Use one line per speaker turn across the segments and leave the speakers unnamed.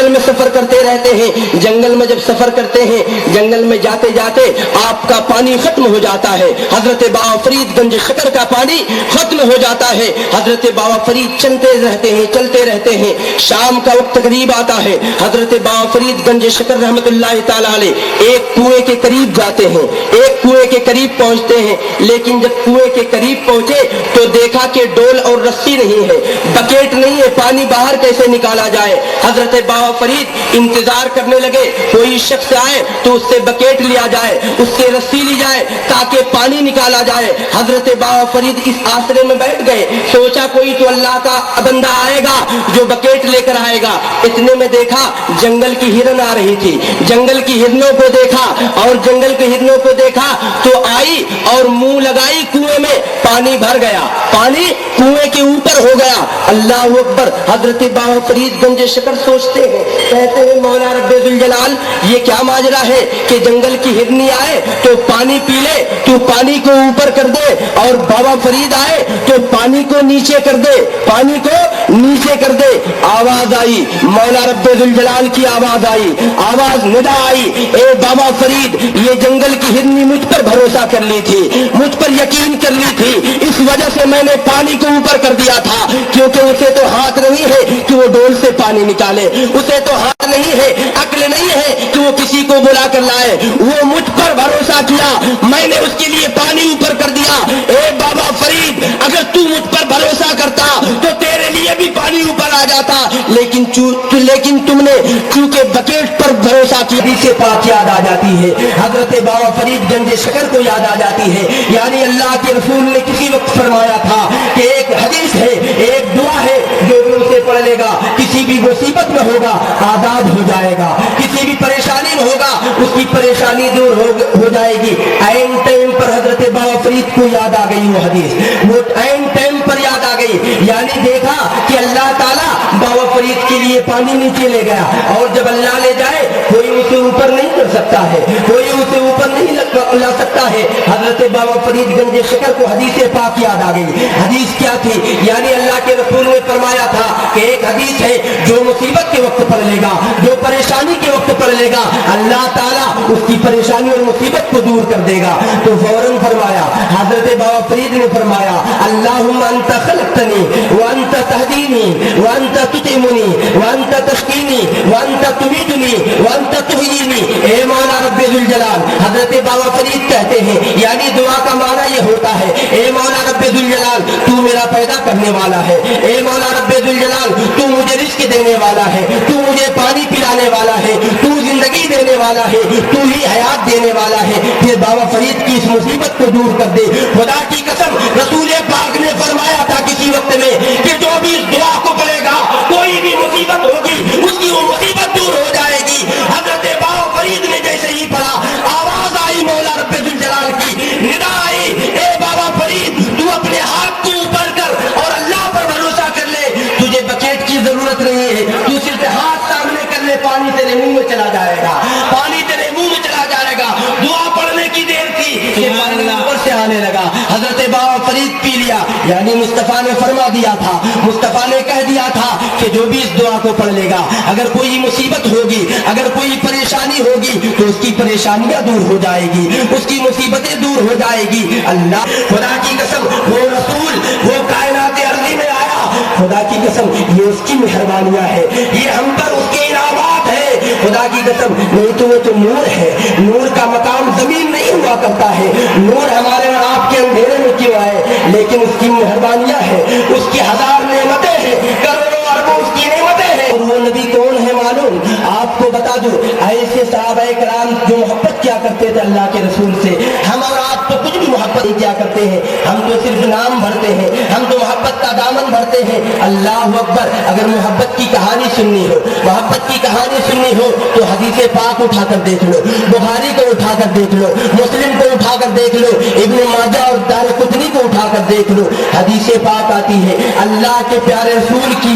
में सफर करते रहते हैं। जंगल में जब सफर करते हैं, जंगल में जाते जाते आपका पानी खत्म हो जाता है। हजरत बाबा फरीद गंज शकर का पानी खत्म हो जाता है। हजरत बाबा फरीद चलते रहते हैं। शाम का वक्त करीब आता है। हजरत बाबा फरीद गंज शकर रहमतुल्लाह ताला अलैह एक कुएं के करीब जाते हैं, एक कुएं के करीब पहुंचते हैं। लेकिन जब कुएं के करीब पहुंचे तो देखा कि डोल और रस्सी नहीं है, बकेट नहीं है, पानी बाहर कैसे निकाला जाए। हजरत बाबा फरीद इंतजार करने लगे, कोई शख्स आए तो उससे बकेट लिया जाए, उससे रस्सी ली जाए ताकि पानी निकाला जाए। हजरत बाबा फरीद इस आसरे में बैठ गए। सोचा कोई तो अल्लाह का बंदा आएगा जो बकेट लेकर आएगा। इतने में देखा जंगल की हिरन आ रही थी। जंगल की हिरनों को देखा और जंगल के हिरनों को देखा तो आई और मुंह लगाई कुएं में, पानी भर गया, पानी कुएं के ऊपर हो गया। अल्लाह अकबर। हजरत बाबा फरीद गंज शकर सोचते हैं, कहते हैं मौला रब्बे जुल जलाल ये क्या माजरा है कि जंगल की हिरनी आए तो पानी पी ले, तू पानी को ऊपर कर दे, और बाबा फरीद आए तो पानी को नीचे कर दे, पानी को नीचे कर दे। आवाज आई, मौला रब्बे जुल जलाल की आवाज आई, आवाज निदा आई, ए बाबा फरीद ये जंगल की हिरनी मुझ पर भरोसा कर ली थी, मुझ पर यकीन कर ली थी, इस वजह से मैंने पानी को ऊपर कर दिया था, क्योंकि उसे तो हाथ नहीं है कि वो डोल से पानी निकाले, उसे तो हाथ नहीं है, अक्ल नहीं है कि वो किसी को बुला कर लाए। वो मुझ पर भरोसा किया, मैंने उसके लिए पानी ऊपर कर दिया। ए बाबा फरीद अगर तू मुझ पर भरोसा करता तो तेरे लिए भी पानी ऊपर आ जाता, लेकिन तुमने क्योंकि बकेट पर भरोसा किया। से पाक याद आ जाती है, हजरत बाबा फरीद गंज शकर को याद आ जाती है। यानी अल्लाह के रसूल ने किसी वक्त फरमाया था कि एक हदीस है, एक दुआ है, जो भी उसे पढ़ लेगा किसी भी मुसीबत में होगा आजाद हो जाएगा, किसी भी परेशानी में होगा उसकी परेशानी दूर हो जाएगी। ऐन टाइम पर हजरत बाबा फरीद को याद आ गई वो हदीस, वो ऐन टाइम पर याद आ गई। यानी देखा कि अल्लाह ताला बाबा फरीद के लिए पानी नीचे ले गया, और जब अल्लाह ले जाए कोई उसे ऊपर नहीं कर सकता है, कोई उसे ऊपर नहीं ला सकता है। हजरत बाबा फरीद गंज शकर को हदीस पाक याद आ गई। हदीस क्या थी? यानी अल्लाह के रसूल ने फरमाया था कि एक हदीस है, जो मुसीबत के वक्त पढ़ लेगा, जो परेशानी के वक्त पढ़ लेगा, अल्लाह ताला उसकी परेशानी और मुसीबत को दूर कर देगा। तो फौरन फरमाया, हजरत बाबा फरीद ने फरमाया, अल्लाहुम्मा अंता खलक़तनी व अंता तहदीनी व अंता तुतिमुनी व अंता तस्कीनी व अंता तुमीतुनी व अंता तुहयीनी। ए मौला रब्बे जुल जलाल, हजरत बाबा फरीद कहते हैं, यानी दुआ का माना ये होता है, ए मौला रब्बे जुल जलाल तू मेरा पैदा करने वाला है, ए मौला रब्बे जुल जलाल तू मुझे रिस्क देने वाला है, तू मुझे पानी पिलाने वाला है, तू जिंदगी देने वाला है, तू ही हयात देने वाला है। फिर बाबा फरीद की इस मुसीबत को दूर कर दे। खुदा की कसम रसूल पाक ने फरमाया था किसी वक्त में कि जो भी इस दुआ को पढ़ेगा कोई भी मुसीबत होगी उसकी वो मुसीबत दूर हो जाएगी। हजरत बाबा फरीद ने जैसे ही पढ़ा, आवाज आई मौला रब्बे जुल जलाल की, निदा आई, ए बाबा फरीद तू अपने हाथ को ऊपर कर और अल्लाह पर भरोसा कर ले, तुझे बकेट की जरूरत नहीं है, तू सिर्फ हाथ सामने कर ले, पानी तेरे मुंह में चला जाएगा, पानी तेरे मुंह में चला जाएगा। दुआ पढ़ने की देर थी कि पानी ऊपर से आने लगा। हजरत बाबा फरीद पी लिया। यानी मुस्तफा ने फरमा दिया था, मुस्तफा ने कह दिया था कि जो भी इस दुआ को पढ़ लेगा, अगर कोई मुसीबत होगी, अगर कोई परेशानी होगी तो उसकी परेशानियां दूर हो जाएगी, उसकी मुसीबतें दूर हो जाएगी। अल्लाह खुदा की कसम वो रसूल वो कायनात अर्ज़ी में आया, खुदा की कसम ये उसकी मेहरबानियां है, ये हम पर उसके इनामात है। खुदा की कसम नहीं तो वो तो नूर है, नूर का मकाम जमीन नहीं हुआ करता है, नूर हमारे और आपके अंधेरे में क्यों आए, लेकिन उसकी मेहरबानियां है, उसकी हजार नेमतें हैं, करोड़ों अरबों उसकी नेमतें हैं। और वो नबी कौन है मालूम? आपको बता दूं, ऐसे सहाबाए कराम जो मोहब्बत क्या करते थे अल्लाह के रसूल से, हम और आप तो कुछ भी मोहब्बत नहीं क्या करते हैं, हम तो सिर्फ नाम भरते हैं, हम तो मोहब्बत का दामन भरते हैं। अल्लाह अकबर। अगर मोहब्बत की कहानी सुननी हो, मोहब्बत की कहानी सुननी हो तो हदीस पाक उठाकर देख लो, बुखारी को उठाकर देख लो, मुस्लिम को उठाकर देख लो, इब्न माजा और दारकुतनी को उठाकर देख लो, हदीस पाक आती है अल्लाह के प्यारे रसूल की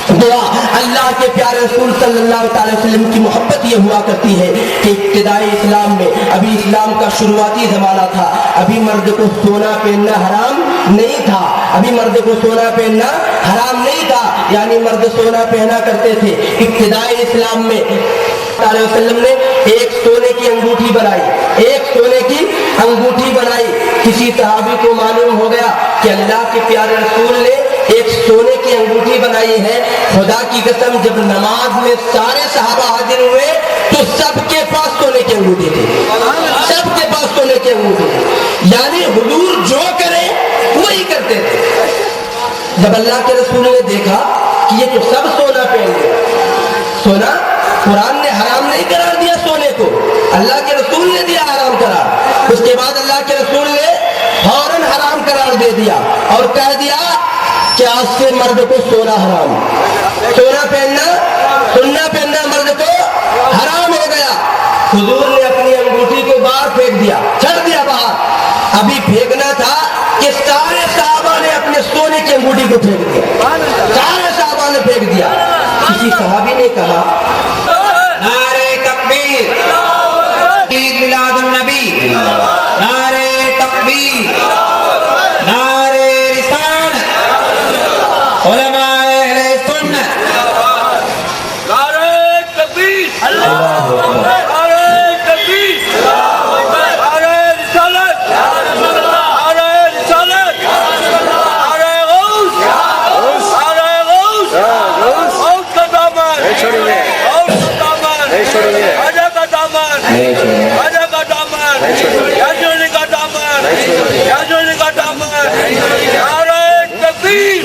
دعا اللہ کے پیارے رسول صلی اللہ تعالی وسلم کی محبت یہ ہوا کرتی ہے کہ ابتدائی اسلام میں ابھی اسلام کا شروعاتی زمانہ تھا، ابھی مرد کو سونا پہننا حرام نہیں تھا، ابھی مرد کو سونا پہننا حرام نہیں تھا، یعنی مرد سونا پہنا کرتے تھے۔ ابتدائی اسلام میں علیہ وسلم نے ایک سونے کی انگوٹھی بنائی، ایک سونے کی انگوٹھی بنائی۔ کسی صحابی کو معلوم ہو گیا کہ اللہ کے پیارے رسول نے ایک سونے کی انگوٹھی بنائی ہے، خدا کی قسم جب نماز میں سارے صحابہ حاضر ہوئے تو سب کے پاس سونے کی انگوٹھی تھی، سب کے پاس سونے کی انگوٹھی تھی، یعنی حضور جو کرے وہی کرتے تھے۔ جب اللہ کے رسول نے دیکھا کہ یہ تو سب سونا پہن گیا، سونا قرآن نے حرام نہیں قرار دیا سونے کو، اللہ کے رسول نے دیا حرام قرار، اس کے بعد اللہ کے رسول نے فوراً حرام قرار دے دیا اور کہہ دیا کہ آج سے مرد کو سونا حرام، سونا پہننا سننا پہننا مرد کو حرام ہو گیا۔ حضور نے اپنی انگوٹھی کو باہر پھینک دیا، چھڑ دیا باہر، ابھی پھینکنا تھا کہ سارے صحابہ نے اپنے سونے کی انگوٹھی کو پھینک دیا، سارے صحابہ نے پھینک دیا۔ کسی صحابی نے کہا
نعرہ تکبیر، عید میلاد النبی، نعرہ تکبیر، نعرہ رسالت، علماء اہل سنت،
نعرہ تکبیر،
اللہ اکبر،
نعرہ تکبیر، نعرہ رسالت، نعرہ رسالت، نعرہ غوث، نعرہ غوث، غوث کا دامن، غوث کا دامن، راجہ کا دامن، راجہ کا دامن، یاجولی کا دامن، یاجولی کا دامن، نعرہ تکبیر۔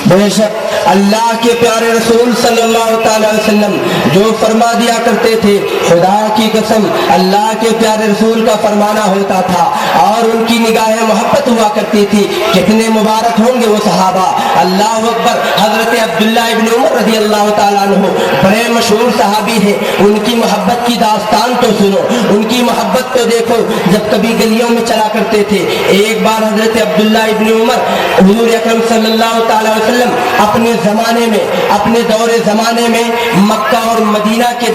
بے شک اللہ کے پیارے رسول صلی اللہ تعالی وسلم جو فرما دیا کرتے تھے، خدا کی قسم اللہ کے پیارے رسول کا فرمانا ہوتا تھا اور ان کی نگاہیں محبت ہوا کرتی تھی۔ کتنے مبارک ہوں گے وہ صحابہ، اللہ اکبر۔ حضرت عبداللہ ابن عمر رضی اللہ تعالیٰ عنہ بڑے مشہور صحابی ہیں، ان کی محبت کی داستان تو سنو، ان کی محبت تو دیکھو۔ جب کبھی گلیوں میں چلا کرتے تھے، ایک بار حضرت عبداللہ ابن عمر حضور اکرم صلی اللہ تعالی وسلم اپنے زمانے میں، اپنے دور زمانے میں مکہ اور مدینہ کے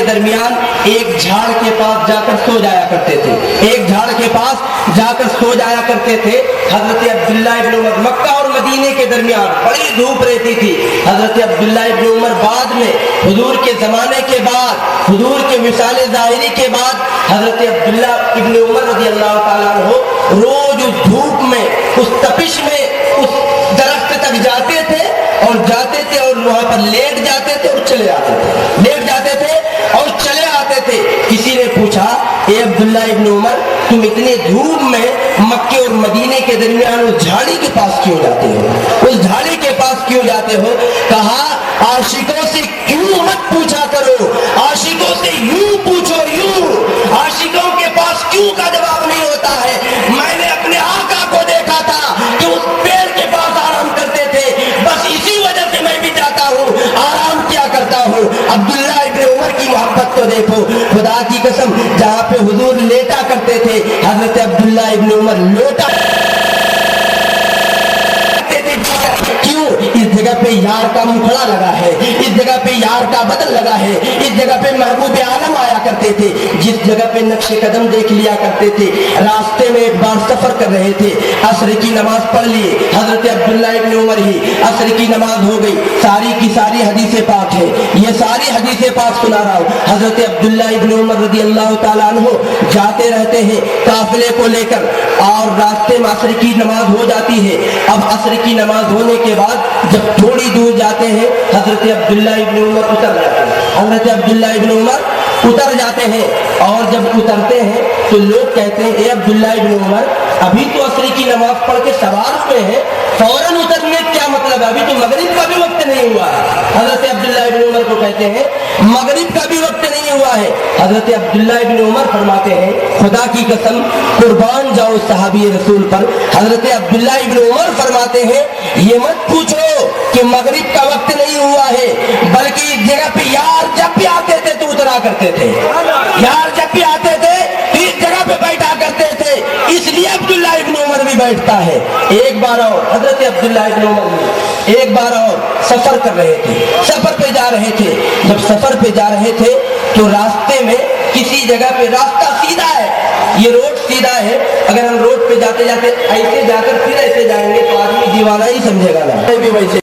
درمیان ایک جھاڑ کے پاس جا کر سو جایا کرتے تھے، ایک جھاڑ کے پاس جا کر سو جایا کرتے تھے۔ حضرت عبداللہ ابن عمر، مکہ اور مدینے کے درمیان بڑی دھوپ رہتی تھی۔ حضرت عبداللہ ابن عمر بعد میں حضور کے زمانے کے بعد، حضور کے وصال ظاہری کے بعد، حضرت عبداللہ ابن عمر رضی اللہ تعالیٰ عنہ روز اس دھوپ میں، اس تپش میں اس درخت تک جاتے تھے اور وہاں پر لیٹ جاتے تھے اور چلے آتے تھے، لیٹ جاتے تھے اور چلے آتے تھے۔ کسی نے پوچھا، اے عبداللہ ابن عمر، تم اتنے دھوپ میں مکے اور مدینے کے درمیان اس جھاڑی کے پاس کیوں جاتے ہو؟ اس جھاڑی کے پاس کیوں جاتے ہو؟ کہا عاشقوں سے کیوں مت پوچھا کرو، عاشقوں سے یوں پوچھو، یوں۔ عاشقوں کے پاس کیوں کا جواب نہیں ہوتا ہے۔ میں نے اپنے آقا کو دیکھا تھا کہ اس پیڑ کے پاس آرام کرتے تھے، بس اسی وجہ سے میں بھی جاتا ہوں، آرام کیا کرتا ہوں۔ عبداللہ ابن عمر کی محبت تو دیکھو، خدا کی قسم جہاں پہ حضور لیٹا کرتے تھے، حضرت عبداللہ ابن عمر لوٹا کیوں؟ اس جگہ پہ یار کا مکھڑا لگا ہے، اس جگہ پہ یار کا بدن لگا ہے، اس جگہ پہ محبوب عالم آیا کرتے تھے، جس جگہ پہ نقش قدم دیکھ لیا کرتے تھے۔ راستے میں ایک بار سفر کر رہے تھے، عصر کی نماز پڑھ لیے حضرت عبداللہ ابن عمر ہی، عصر کی نماز ہو گئی، ساری کی ساری حدیث پاک ہے، یہ ساری حدیث پاک سنا رہا ہوں۔ حضرت عبداللہ ابن عمر رضی اللہ تعالیٰ عنہ جاتے رہتے ہیں قافلے کو لے کر، اور راستے میں عصر کی نماز ہو جاتی ہے۔ اب عصر کی نماز ہونے کے بعد جب تھوڑی دور جاتے ہیں، حضرت عبداللہ ابن عمر اتر جاتے ہیں، حضرت عبداللہ ابن عمر اتر جاتے ہیں، اور جب اترتے ہیں تو لوگ کہتے ہیں، اے عبداللہ ابن عمر، ابھی تو عصر کی نماز پڑھ کے سوار ہوئے ہیں، فوراً اترنے کیا مطلب ہے؟ ابھی تو مغرب کا بھی وقت نہیں ہوا ہے۔ حضرت عبداللہ ابن عمر کو کہتے ہیں مغرب کا بھی وقت نہیں ہوا ہے۔ حضرت عبداللہ ابن عمر فرماتے ہیں، خدا کی قسم قربان جاؤ صحابی رسول پر، حضرت عبداللہ ابن عمر فرماتے ہیں یہ مت پوچھو کہ مغرب کا وقت نہیں ہوا ہے، بلکہ اس جگہ پہ یار جب بھی آتے تھے تو اترا کرتے تھے، یار جب بھی آتے تھے تو اس جگہ پہ بیٹھا کرتے تھے۔ اس لیے عبداللہ ابن عمر بھی بیٹھتا ہے. ایک بار اور حضرت عبداللہ ابن عمر بھی ایک بار اور سفر کر رہے تھے, سفر پہ جا رہے تھے. جب سفر پہ جا رہے تھے تو راستے میں کسی جگہ پہ راستہ سیدھا ہے, یہ روڈ سیدھا ہے, اگر ہم روڈ پہ جاتے جاتے ایسے جا کر پھر ایسے جائیں گے تو آدمی دیوانہ ہی سمجھے گا نا, بھی ویسے